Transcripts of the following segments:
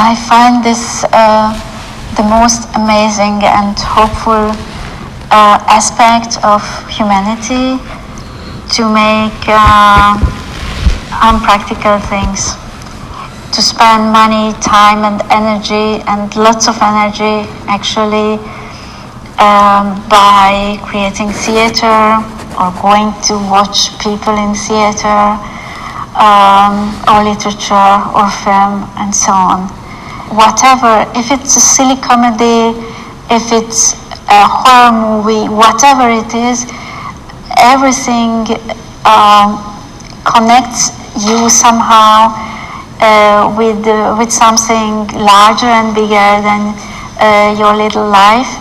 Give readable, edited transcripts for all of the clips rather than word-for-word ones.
I find this the most amazing and hopeful aspect of humanity, to make unpractical things, to spend money, time and energy, and lots of energy actually, by creating theater or going to watch people in theater, or literature or film and so on. Whatever, if it's a silly comedy, if it's a horror movie, whatever it is, everything connects you somehow with something larger and bigger than your little life.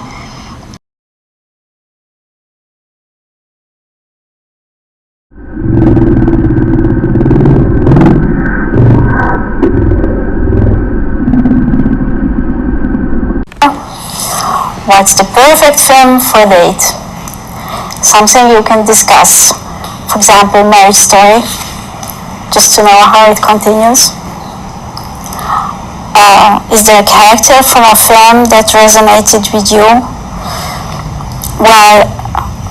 What's the perfect film for a date? Something you can discuss. For example, Marriage Story, just to know how it continues. Is there a character from a film that resonated with you? Well,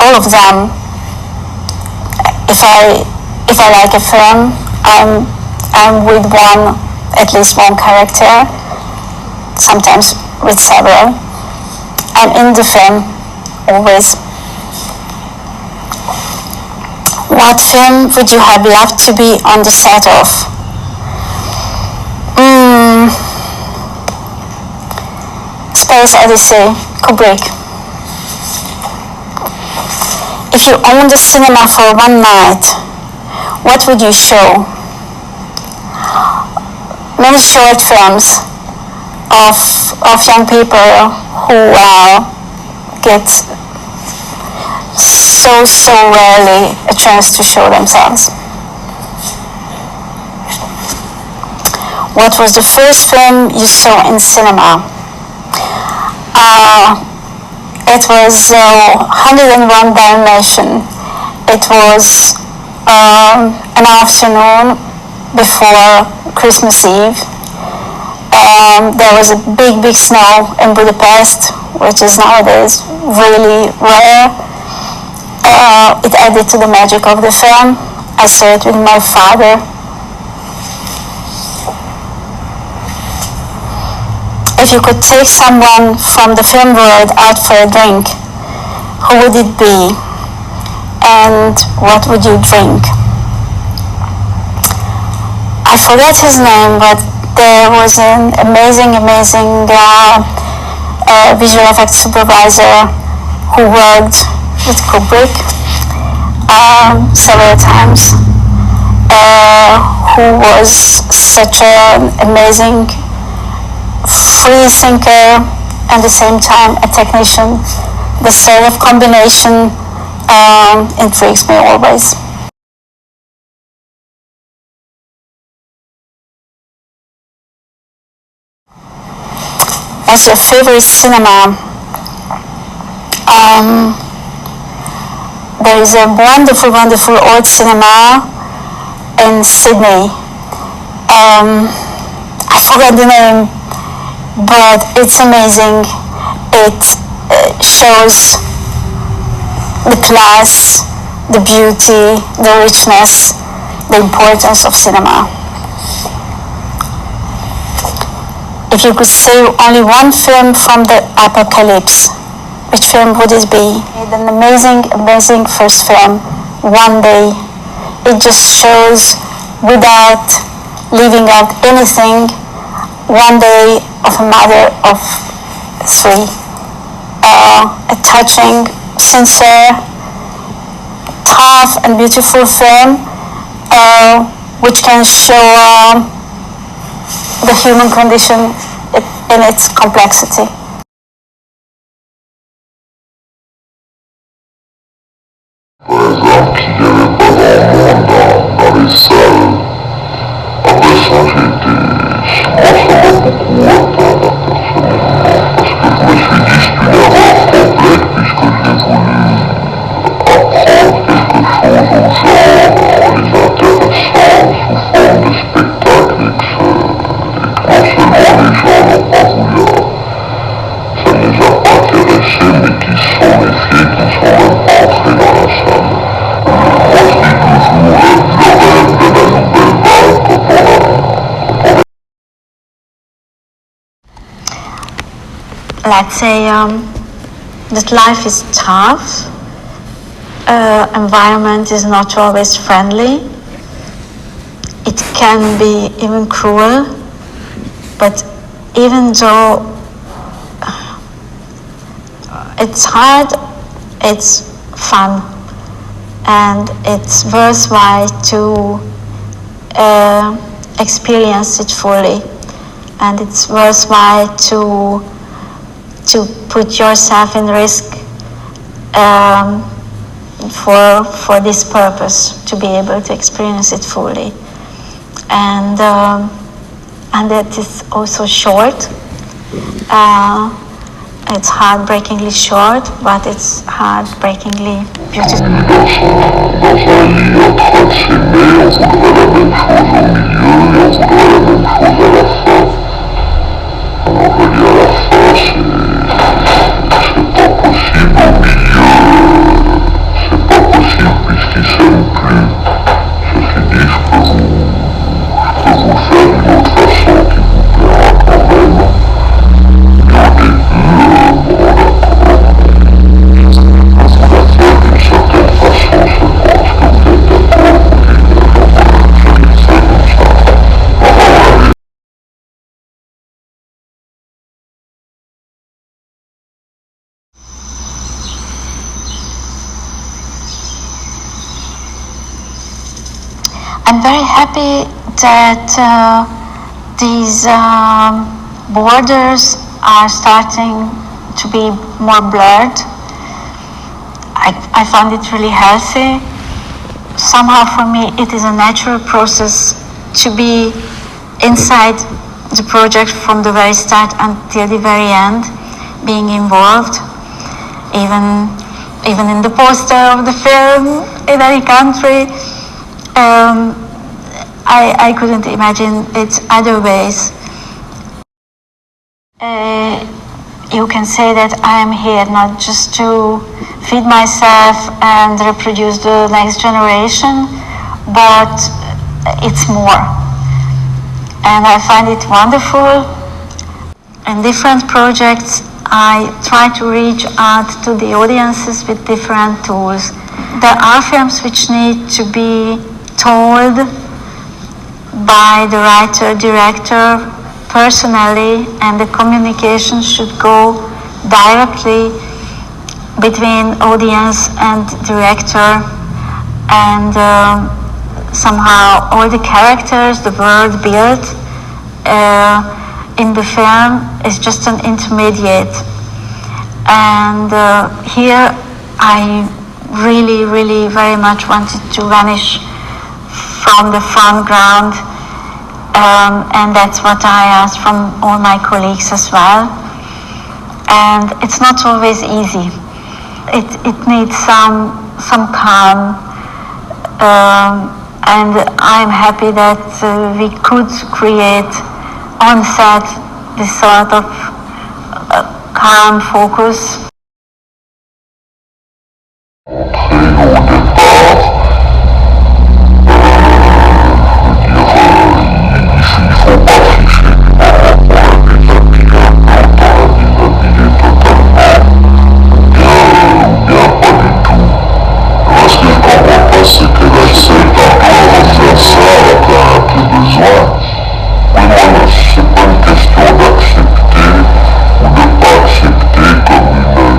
all of them. If I like a film, I'm with at least one character, sometimes with several. I'm in the film, always. What film would you have loved to be on the set of? Space Odyssey, Kubrick. If you owned a cinema for one night, what would you show? Many short films of young people who get so rarely a chance to show themselves. What was the first film you saw in cinema? It was 101 Dalmatian. It was an afternoon before Christmas Eve. There was a big snow in Budapest, which is nowadays really rare. It added to the magic of the film. I saw it with my father. If you could take someone from the film world out for a drink, who would it be? And what would you drink? I forget his name, but there was an amazing visual effects supervisor who worked with Kubrick several times, who was such an amazing free thinker and at the same time a technician. The sort of combination intrigues me always. What's your favorite cinema? There is a wonderful old cinema in Sydney. I forgot the name, but it's amazing. It shows the class, the beauty, the richness, the importance of cinema. If you could save only one film from the apocalypse, which film would it be? An amazing first film, One Day. It just shows, without leaving out anything, one day of a mother of three. A touching, sincere, tough and beautiful film, which can show the human condition in its complexity. Sous forme de spectacle et que non seulement les let's say, that life is tough, environment is not always friendly, it can be even cruel, but even though it's hard, it's fun, and it's worthwhile to experience it fully, and it's worthwhile to put yourself in risk for this purpose, to be able to experience it fully, and that is also short. It's heartbreakingly short, but it's heartbreakingly beautiful. I'm very happy that these borders are starting to be more blurred. I find it really healthy. Somehow for me it is a natural process to be inside the project from the very start until the very end, being involved, even in the poster of the film in any country. I couldn't imagine it other ways. You can say that I am here not just to feed myself and reproduce the next generation, but it's more. And I find it wonderful. In different projects, I try to reach out to the audiences with different tools. There are films which need to be told by the writer, director, personally, and the communication should go directly between audience and director, and somehow all the characters, the world built in the film is just an intermediate. And here I really, really very much wanted to vanish from the front ground, and that's what I asked from all my colleagues as well. And it's not always easy. It needs some calm, and I'm happy that we could create on set this sort of calm focus. C'est pas une question d'accepter ou de pas accepter comme une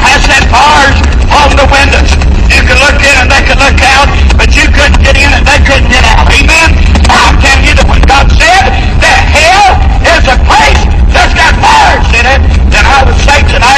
I said bars on the windows. You could look in and they could look out, but you couldn't get in and they couldn't get out. Amen? I'm telling you that when God said that hell is a place that's got bars in it, then I would say tonight,